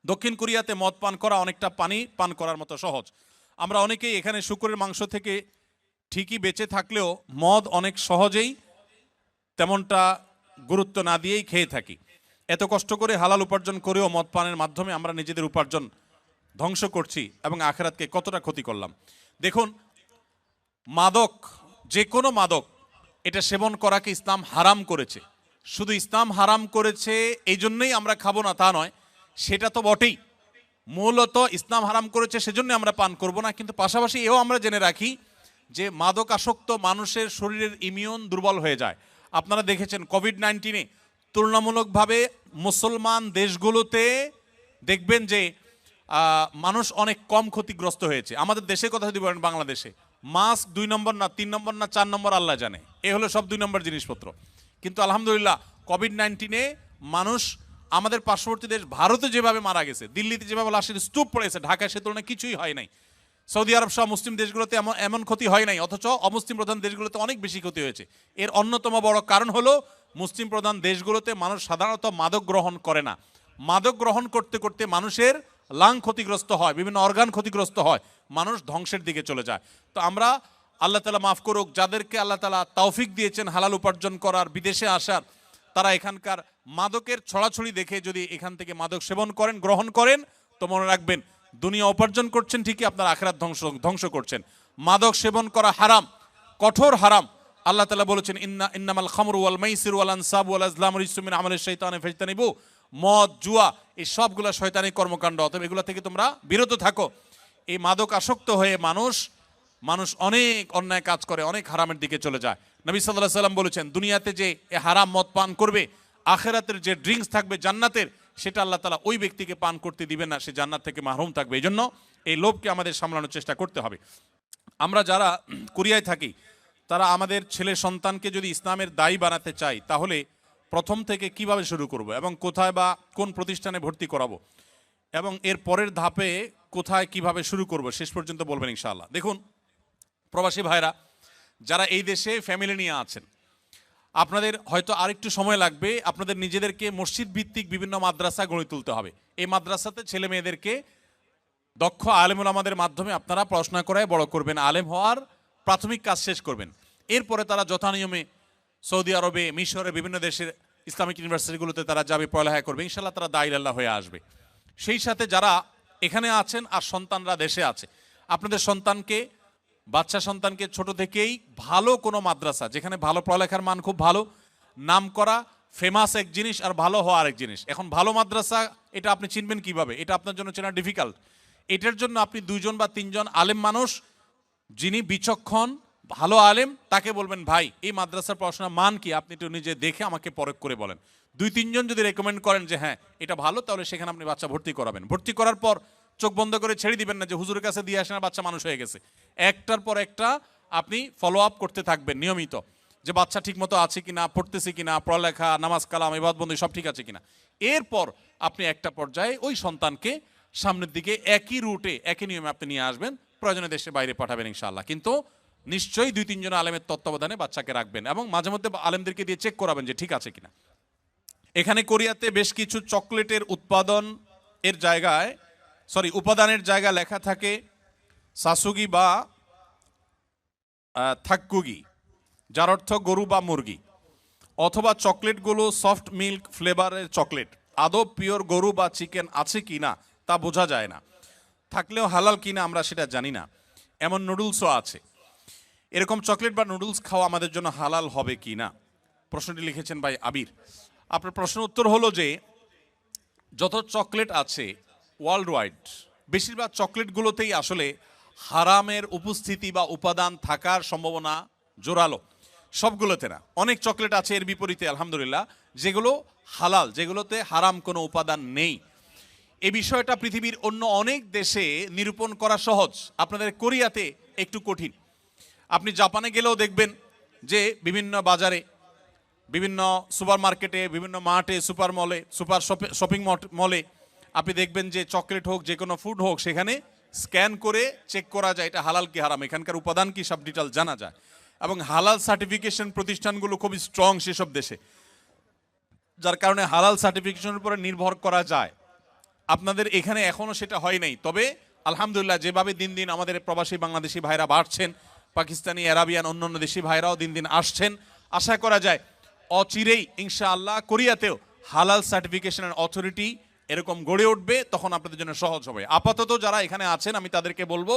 দক্ষিণ কোরিয়াতে মদ পান করা অনেকটা পানি পান করার মতো সহজ। আমরা অনেকেই এখানে শূকরের মাংস থেকে ঠিকই বেঁচে থাকলেও মদ অনেক সহজেই তেমনটা গুরুত্ব না দিয়েই খেয়ে থাকি। এত কষ্ট করে হালাল উপার্জন করেও মদ পানের মাধ্যমে আমরা নিজেদের উপার্জন ধ্বংস করছি এবং আখিরাতকে কতটা ক্ষতি করলাম। দেখুন, মাদক, যে কোনো মাদক, এটা সেবন করাকে ইসলাম হারাম করেছে। শুধু ইসলাম হারাম করেছে এই জন্যই আমরা খাবো না তা নয়, সেটা তো বটেই। মূলত ইসলাম হারাম করেছে সেজন্য আমরা পান করব না, কিন্তু পাশাপাশি এও আমরা জেনে রাখি যে মাদক আসক্ত মানুষের শরীরের ইমিউন দুর্বল হয়ে যায়। আপনারা দেখেছেন কোভিড-19-এ তুলনামূলকভাবে মুসলমান দেশগুলোতে দেখবেন যে মানুষ অনেক কম ক্ষতিগ্রস্ত হয়েছে। আমাদের দেশের কথা যদি বলেন, বাংলাদেশে মাস্ক 2 নম্বর না 3 নম্বর না 4 নম্বর আল্লাহ জানে, এ হলো সব 2 নম্বর জিনিসপত্র। কিন্তু আলহামদুলিল্লাহ কোভিড-19-এ মানুষ আমাদের পার্শ্ববর্তী দেশ ভারতে যেভাবে মারা গেছে, দিল্লিতে যেভাবে লাশের স্তূপ পড়েছে, ঢাকায় সে তুলনায় কিছুই হয় নাই। সৌদি আরব সহ মুসলিম দেশগুলোতে এমন ক্ষতি হয় নাই, অথচ অমুসলিম প্রধান দেশগুলোতে অনেক বেশি ক্ষতি হয়েছে। এর অন্যতম বড় কারণ হলো মুসলিম প্রধান দেশগুলোতে মানুষ সাধারণত মাদক গ্রহণ করে না। মাদক গ্রহণ করতে করতে মানুষের লাং ক্ষতিগ্রস্ত হয়, বিভিন্ন অর্গান ক্ষতিগ্রস্ত হয়, মানুষ ধ্বংসের দিকে চলে যায়। তো আমরা, আল্লাহ তাআলা মাফ করুক, যাদেরকে আল্লাহ তাআলা তৌফিক দিয়েছেন হালাল উপার্জন করার, বিদেশে আসার, তারা এখানকার মাদকের ছড়াছড়ি দেখে যদি এখান থেকে মাদক সেবন করেন, গ্রহণ করেন, তো মনে রাখবেন দুনিয়া উপার্জন করছেন ঠিকই, আপনার আখিরাত ধ্বংস করছেন। মাদক সেবন করা হারাম, কঠোর হারাম। আল্লাহ তাআলা বলেছেন ইন্নামাল খামরু ওয়াল মাইসিরু ওয়াল আনসাবু ওয়াল আজলামু রিজসুম মিন আমালিশ শাইতানি ফাজতানিবু। মদ, জুয়া, এই সবগুলো শয়তানি কর্মকাণ্ড, অতএব এগুলো থেকে তোমরা বিরত থাকো। এই মাদক আসক্ত হয়ে মানুষ অনেক অন্যায় কাজ করে, অনেক হারামের দিকে চলে যায়। নবী সাল্লাল্লাহু আলাইহি সাল্লাম বলেছেন, দুনিয়াতে যে হারাম মদ পান করবে, আখিরাতের যে ড্রিঙ্কস থাকবে জান্নাতের, সেটা আল্লাহ তাআলা ওই ব্যক্তিকে পান করতে দিবেন না, সে জান্নাত থেকে মাহরুম থাকবে। এই জন্য এই লোভকে আমাদের সামলানোর চেষ্টা করতে হবে। আমরা যারা কোরিয়ায় থাকি, তারা আমাদের ছেলে সন্তানকে যদি ইসলামের দায়ী বানাতে চাই, তাহলে প্রথম থেকে কিভাবে শুরু করব এবং কোথায় বা কোন প্রতিষ্ঠানে ভর্তি করাবো এবং এর পরের ধাপে কোথায় কিভাবে শুরু করব, শেষ পর্যন্ত বলবেন ইনশাআল্লাহ। দেখুন, প্রবাসী ভাইরা যারা এই দেশে ফ্যামিলি নিয়ে আছেন, আপনাদের হয়তো আরেকটু সময় লাগবে। আপনাদের নিজেদেরকে মসজিদ ভিত্তিক বিভিন্ন মাদ্রাসা গড়ে তুলতে হবে। এই মাদ্রাসাতে ছেলে মেয়েদেরকে দক্ষ আলেম ওলামাদের মাধ্যমে আপনারা পড়াশোনা করায় বড় করবেন, আলেম হওয়ার প্রাথমিক কাজ শেষ করবেন। এরপরে তারা যথানিয়মে সৌদি আরবে, মিশরে, বিভিন্ন দেশের ইসলামিক ইউনিভার্সিটিগুলোতে তারা যাবে, পড়ালেখা করবে, ইনশাআল্লাহ তারা দায়ী আল্লাহ হয়ে আসবে। সেই সাথে যারা এখানে আছেন আর সন্তানরা দেশে আছে, আপনাদের সন্তানকে, বাচ্চা সন্তানকে ছোট থেকেই ভালো কোনো মাদ্রাসা, যেখানে ভালো পড়ালেখার মান খুব ভালো, নাম করা, ফেমাস এক জিনিস, আর ভালো হওয়া আরেক জিনিস। এখন ভালো মাদ্রাসা এটা আপনি চিনবেন কিভাবে? এটা আপনার জন্য চেনা ডিফিকাল্ট। এটার জন্য আপনি 2 জন বা 3 জন আলেম মানুষ, যিনি বিচক্ষণ ভালো আলেম, তাকে বলবেন, ভাই এই মাদ্রাসার পড়াশোনার মান কি, আপনি একটু নিজে দেখে আমাকে পরখ করে বলেন। 2-3 জন যদি রেকমেন্ড করেন যে হ্যাঁ এটা ভালো, তাহলে সেখানে আপনি বাচ্চা ভর্তি করাবেন। ভর্তি করার পর চোখ বন্ধ করে ছেড়ে দিবেন না যে হুজুরের কাছে দিয়ে আসেন আর বাচ্চা মানুষ হয়ে গেছে। একটার পর একটা আপনি ফলো আপ করতে থাকবেন নিয়মিত, যে বাচ্চা ঠিক মতো আছে কিনা, পড়তেছে কিনা, পড়ালেখা, নামাজ কালাম, ইবাদত বন্দেগী সব ঠিক আছে কিনা। এরপর আপনি একটা পর্যায়ে ওই সন্তানকে সামনের দিকে একই রুটে, একই নিয়মে আপনি নিয়ে আসবেন, প্রয়োজনে দেশে বাইরে পাঠাবেন ইনশাআল্লাহ। কিন্তু নিশ্চয়ই 2-3 জন আলেমের তত্ত্বাবধানে বাচ্চাকে রাখবেন এবং মাঝে মধ্যে আলেমদেরকে দিয়ে চেক করাবেন যে ঠিক আছে কিনা। এখানে কোরিয়াতে বেশ কিছু চকলেটের উপাদানের জায়গায় লেখা থাকে সাসুগি বা থাক্কুগি, যার অর্থ গরু বা মুরগি, অথবা চকলেটগুলো সফট মিল্ক ফ্লেভারের চকলেট। আদৌ পিওর গরু বা চিকেন আছে কিনা তা বোঝা যায় না, থাকলেও হালাল কিনা আমরা সেটা জানি না। এমন নুডলসও আছে। এরকম চকলেট বা নুডলস খাওয়া আমাদের জন্য হালাল হবে কি না? প্রশ্নটি লিখেছেন ভাই আবির। আপনার প্রশ্ন উত্তর হলো যে যত চকলেট আছে ওয়ার্ল্ড ওয়াইড, বেশিরভাগ চকলেটগুলোতেই আসলে হারামের উপস্থিতি বা উপাদান থাকার সম্ভাবনা জোরালো। সবগুলোতে না, অনেক চকলেট আছে এর বিপরীতে আলহামদুলিল্লাহ যেগুলো হালাল, যেগুলোতে হারাম কোনো উপাদান নেই। এই বিষয়টা পৃথিবীর অন্য অনেক দেশে নিরূপণ করা সহজ, আপনাদের কোরিয়াতে একটু কঠিন। আপনি জাপানে গেলেও দেখবেন যে বিভিন্ন বাজারে, বিভিন্ন সুপার মার্কেটে, বিভিন্ন মার্টে, সুপার মলে, সুপার শপিং মলে আপনি দেখবেন যে চকলেট হোক, যে কোনো ফুড হোক, সেখানে স্ক্যান করে চেক করা যায় এটা হালাল কি হারাম, এখানকার উপাদান কি, সব ডিটেল জানা যায়। এবং হালাল সার্টিফিকেশন প্রতিষ্ঠানগুলো খুবই স্ট্রং সেসব দেশে, যার কারণে হালাল সার্টিফিকেশনের উপরে নির্ভর করা যায়। আপনাদের এখানে এখনো সেটা হয় নাই, তবে আলহামদুলিল্লাহ যেভাবে দিন দিন আমাদের প্রবাসী বাংলাদেশি ভাইরা বাড়ছেন, পাকিস্তানি, আরাবিয়ান, অন্যান্য দেশি ভাইরাও দিন দিন আসছেন, আশা করা যায় অচিরেই ইনশাআল্লাহ কোরিয়াতেও হালাল সার্টিফিকেশন অথরিটি এরকম গড়ে উঠবে, তখন আপনাদের জন্য সহজ হবে। আপাতত যারা এখানে আছেন আমি তাদেরকে বলবো,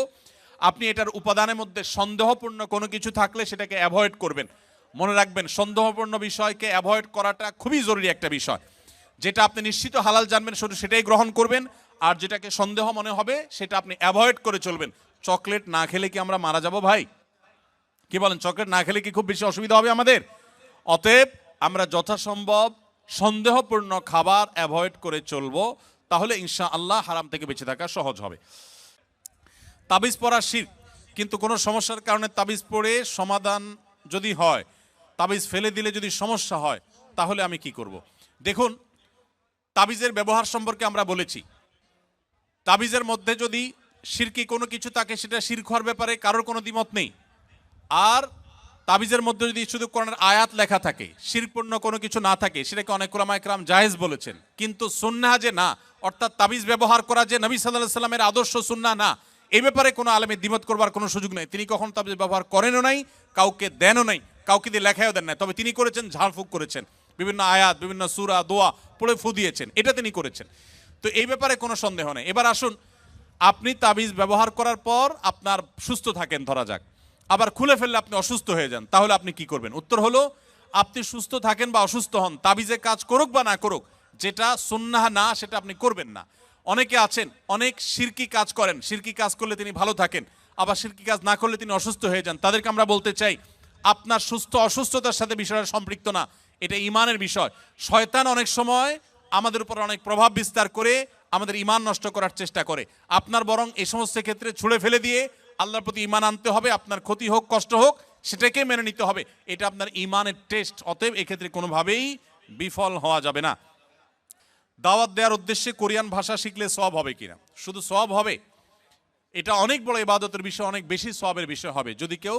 আপনি এটার উপাদানের মধ্যে সন্দেহপূর্ণ কোনো কিছু থাকলে সেটাকে অ্যাভয়েড করবেন। মনে রাখবেন, সন্দেহপূর্ণ বিষয়কে অ্যাভয়েড করাটা খুবই জরুরি একটা বিষয়। যেটা আপনি নিশ্চিত হালাল জানবেন শুধু সেটাই গ্রহণ করবেন, আর যেটাকে সন্দেহ মনে হবে সেটা আপনি অ্যাভয়েড করে চলবেন। চকলেট না খেলে কি আমরা মারা যাব ভাই? কি বলেন, চকলেট না খেলে কি খুব বেশি অসুবিধা হবে আমাদের? অতএব আমরা যথাসম্ভব সন্দেহপূর্ণ খাবার অ্যাভয়েড করে চলবো, তাহলে ইনশাআল্লাহ হারাম থেকে বেঁচে থাকা সহজ হবে। তাবিজ পড়া শিরক, কিন্তু কোনো সমস্যার কারণে তাবিজ পড়ে সমাধান যদি হয়, তাবিজ ফেলে দিলে যদি সমস্যা হয়, তাহলে আমি কি করব? দেখুন, তাবিজের ব্যবহার সম্পর্কে আমরা বলেছি। তাবিজের মধ্যে যদি শিরকি কোনো কিছু থাকে সেটা শিরক হওয়ার ব্যাপারে কারোর কোনো দ্বিমত নেই। আর তাবিজের মধ্যে যদি শুধু কোরআনের আয়াত লেখা থাকে, শিরকপূর্ণ কোনো কিছু না থাকে, সেটাকে অনেক উলামা ইকরাম জায়েজ বলেছেন। কিন্তু সুন্নাহ যে না, অর্থাৎ তাবিজ ব্যবহার করা যে নবী সাল্লাল্লাহু আলাইহি সাল্লামের আদর্শ সুন্নাহ না, এই ব্যাপারে কোনো আলেমের দ্বিমত করবার কোনো সুযোগ নেই। তিনি কখন তাবিজ ব্যবহার করেনও নাই, কাউকে দেনও নাই, কাউকে দিয়ে লেখায়ও দেন নাই। তবে তিনি করেছেন ঝাড়ফুঁক করেছেন, বিভিন্ন আয়াত, বিভিন্ন সূরা, দোয়া পড়ে ফু দিয়েছেন, এটা তিনি করেছেন। তো এই ব্যাপারে কোনো সন্দেহ নেই। এবার আসুন, আপনি তাবিজ ব্যবহার করার পর আপনার সুস্থ থাকেন ধরা যাক, আবার খুলে ফেললে আপনি অসুস্থ হয়ে যান, তাহলে আপনি কি করবেন? উত্তর হলো, আপনি সুস্থ থাকেন বা অসুস্থ হন, তাবিজে কাজ করুক বা না করুক, যেটা সুন্নাহ না সেটা আপনি করবেন না। অনেকে আছেন অনেক শিরকি কাজ করেন, শিরকি কাজ করলে তিনি ভালো থাকেন, আবার শিরকি কাজ না করলে তিনি অসুস্থ হয়ে যান। তাদেরকে আমরা বলতে চাই, আপনার সুস্থ অসুস্থতার সাথে বিষয়টা সম্পৃক্ত না, এটা ইমানের বিষয়। শয়তান অনেক সময় আমাদের উপর অনেক প্রভাব বিস্তার করে আমাদের ইমান নষ্ট করার চেষ্টা করে। আপনার বরং এই সমস্ত ক্ষেত্রে ছুঁড়ে ফেলে দিয়ে আল্লাহর প্রতি ইমান আনতে হবে। আপনার ক্ষতি হোক, কষ্ট হোক, সেটাকে মেনে নিতে হবে। এটা আপনার ইমানের টেস্ট। অতএব এক্ষেত্রে কোনোভাবেই বিফল হওয়া যাবে না। দাওয়াত দেওয়ার উদ্দেশ্যে কোরিয়ান ভাষা শিখলে সওয়াব হবে কিনা? শুধু সওয়াব হবে? এটা অনেক বড় ইবাদতের বিষয়, অনেক বেশি সওয়াবের বিষয় হবে যদি কেউ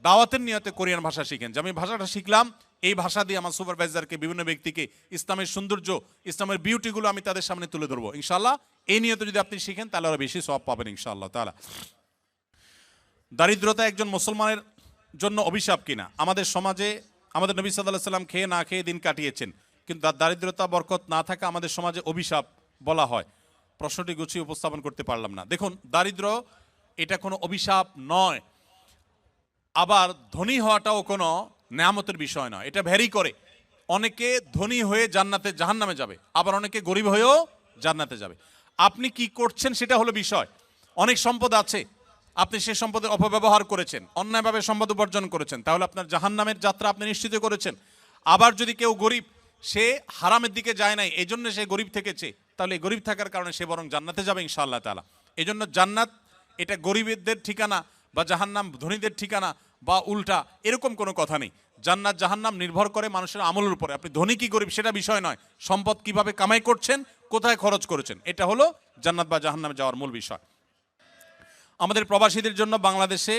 দাওয়াতের নিয়তে কোরিয়ান ভাষা শিখেন, যে আমি ভাষাটা শিখলাম, এই ভাষা দিয়ে আমার সুপারভাইজারকে, বিভিন্ন ব্যক্তিকে ইসলামের সৌন্দর্য, ইসলামের বিউটিগুলো আমি তাদের সামনে তুলে ধরবো। ইনশাআল্লাহ এই নিয়তে যদি আপনি শিখেন তাহলে আরো বেশি সওয়াব পাবেন ইনশাআল্লাহ তাআলা। দারিদ্রতা একজন মুসলমানের জন্য অভিশাপ কিনা? আমাদের সমাজে আমাদের নবী সাল্লাল্লাহু আলাইহি সাল্লাম খেয়ে না খেয়ে দিন কাটিয়েছেন, কিন্তু তার দারিদ্রতা বরকত না থাকা আমাদের সমাজে অভিশাপ বলা হয়। প্রশ্নটি গুছিয়ে উপস্থাপন করতে পারলাম না। দেখুন, দারিদ্র এটা কোনো অভিশাপ নয়, আবার ধনী হওয়াটাও কোনো নেয়ামতের বিষয় নয়। এটা ভ্যারি করে। অনেকে ধনী হয়ে জান্নাতে জাহান্নামে যাবে, আবার অনেকে গরিব হয়েও জান্নাতে যাবে। আপনি কি করছেন সেটা হলো বিষয়। অনেক সম্পদ আছে, আপনি সেই সম্পদের অপব্যবহার করেছেন, অন্যায়ভাবে সম্পদ উপার্জন করেছেন, তাহলে আপনার জাহান্নামের যাত্রা আপনি নিশ্চিত করেছেন। আবার যদি কেউ গরিব, সে হারামের দিকে যায় নাই, এই জন্য সে গরিব থেকেছে, তাহলে গরিব থাকার কারণে সে বরং জান্নাতে যাবে ইনশাআল্লাহ তাআলা। এই জন্য জান্নাত এটা গরিবদের ঠিকানা বা জাহান্নাম ধনীদের ঠিকানা বা উল্টা, এরকম কোনো কথা নেই। জান্নাত জাহান্নাম নির্ভর করে মানুষের আমলের উপরে। আপনি ধনী কি গরিব সেটা বিষয় নয়, সম্পদ কিভাবে কামাই করছেন, কোথায় খরচ করেছেন, এটা হলো জান্নাত বা জাহান্নামে যাওয়ার মূল বিষয়। আমাদের প্রবাসীদের জন্য বাংলাদেশে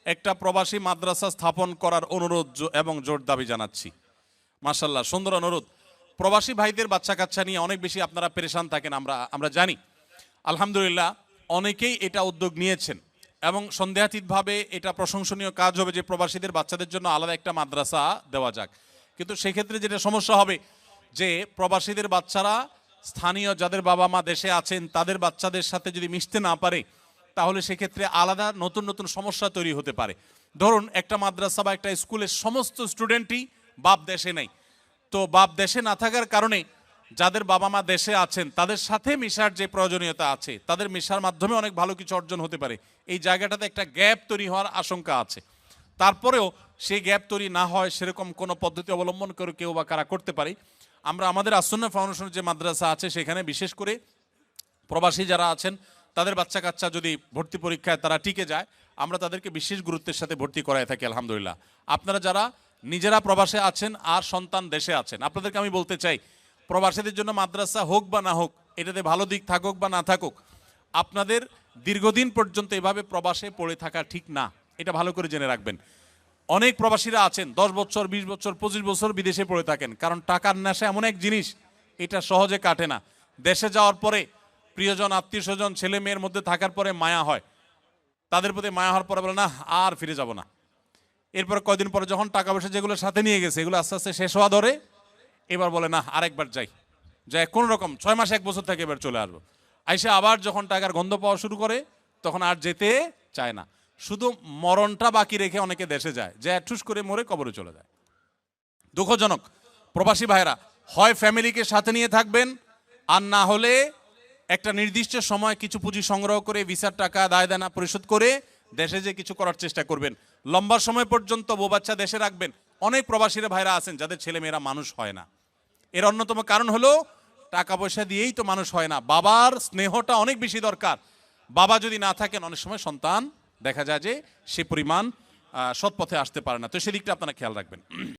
একটা প্রবাসী মাদ্রাসা স্থাপন করার অনুরোধ এবং জোর দাবি জানাচ্ছি। মাশাআল্লাহ, সুন্দর অনুরোধ। প্রবাসী ভাইদের বাচ্চা কাচ্চা নিয়ে অনেক বেশি আপনারা পেরেশান থাকেন, আমরা জানি। আলহামদুলিল্লাহ অনেকেই এটা উদ্যোগ নিয়েছেন এবং সন্দেহাতীতভাবে এটা প্রশংসনীয় কাজ হবে যে প্রবাসীদের বাচ্চাদের জন্য আলাদা একটা মাদ্রাসা দেওয়া যাক। কিন্তু সেক্ষেত্রে যেটা সমস্যা হবে যে প্রবাসীদের বাচ্চারা স্থানীয় যাদের বাবা মা দেশে আছেন তাদের বাচ্চাদের সাথে যদি মিশতে না পারে, তাহলে সেক্ষেত্রে আলাদা নতুন নতুন সমস্যা তৈরি হতে পারে। ধরুন, একটা মাদ্রাসা বা একটা স্কুলের সমস্ত স্টুডেন্টই বাপ দেশে নেই, তো বাপ দেশে না থাকার কারণে যাদের বাবা মা দেশে আছেন তাদের সাথে মিশার যে প্রয়োজনীয়তা আছে, তাদের মিশার মাধ্যমে অনেক ভালো কিছু অর্জন হতে পারে। এই জায়গাটাতে একটা গ্যাপ তৈরি হওয়ার আশঙ্কা আছে। তারপরেও সেই গ্যাপ তৈরি না হয় সেরকম কোনো পদ্ধতি অবলম্বন করে কেউ বা কারা করতে পারে। আমরা আমাদের আসন্না ফাউন্ডেশনের যে মাদ্রাসা আছে সেখানে বিশেষ করে প্রবাসী যারা আছেন তাদের বাচ্চা কাচ্চা যদি ভর্তি পরীক্ষায় তারা টিকে যায়, আমরা তাদেরকে বিশেষ গুরুত্বের সাথে ভর্তি করায় থাকি আলহামদুলিল্লাহ। আপনারা যারা নিজেরা প্রবাসে আছেন আর সন্তান দেশে আছেন, আপনাদেরকে আমি বলতে চাই, প্রবাসীদের জন্য মাদ্রাসা হোক বা না হোক, এটাতে ভালো দিক থাকুক বা না থাকুক, আপনাদের দীর্ঘদিন পর্যন্ত এভাবে প্রবাসে পড়ে থাকা ঠিক না, এটা ভালো করে জেনে রাখবেন। অনেক প্রবাসীরা আছেন 10 বছর 20 বছর 25 বছর বিদেশে পড়ে থাকেন, কারণ টাকার নেশা এমন এক জিনিস, এটা সহজে কাটে না। দেশে যাওয়ার পরে প্রিয়জন আত্মীয় স্বজন ছেলে মেয়ের মধ্যে থাকার পরে মায়া হয়, তাদের প্রতি মায়া হওয়ার পরে বলে না আর ফিরে যাব না। এরপর কয়দিন পরে যখন টাকা পয়সা যেগুলো সাথে নিয়ে গেছে এগুলো আস্তে আস্তে শেষ হওয়া ধরে, এবার বলে না আরেকবার যাই, যাই কোন রকম 6 মাস 1 বছর থেকে এবার চলে আসবো। আইসা আবার যখন টাকার গন্ধ পাওয়া শুরু করে তখন আর যেতে চায় না। শুধু মরণটা বাকি রেখে অনেকে দেশে যায়, যে ঠুস করে মরে কবরে চলে যায়। দুঃখজনক। প্রবাসী ভাইরা হয় ফ্যামিলিকে সাথে নিয়ে থাকবেন, আর না হলে একটা নির্দিষ্ট সময় কিছু পুঁজি সংগ্রহ করে ভিসার টাকা দায় দেনা পরিশোধ করে দেশে যে কিছু করার চেষ্টা করবেন। লম্বা সময় পর্যন্ত বউ বাচ্চা দেশে রাখবেন। অনেক প্রবাসীরা ভাইরা আছেন যাদের ছেলে মেয়েরা মানুষ হয় না। এর অন্যতম কারণ হলো টাকা পয়সা দিয়েই তো মানুষ হয় না, বাবার স্নেহটা অনেক বেশি দরকার। বাবা যদি না থাকেন অনেক সময় সন্তান দেখা যায় যে সে পরিমাণ সৎ পথে আসতে পারে না। তো সেদিকটা আপনারা খেয়াল রাখবেন।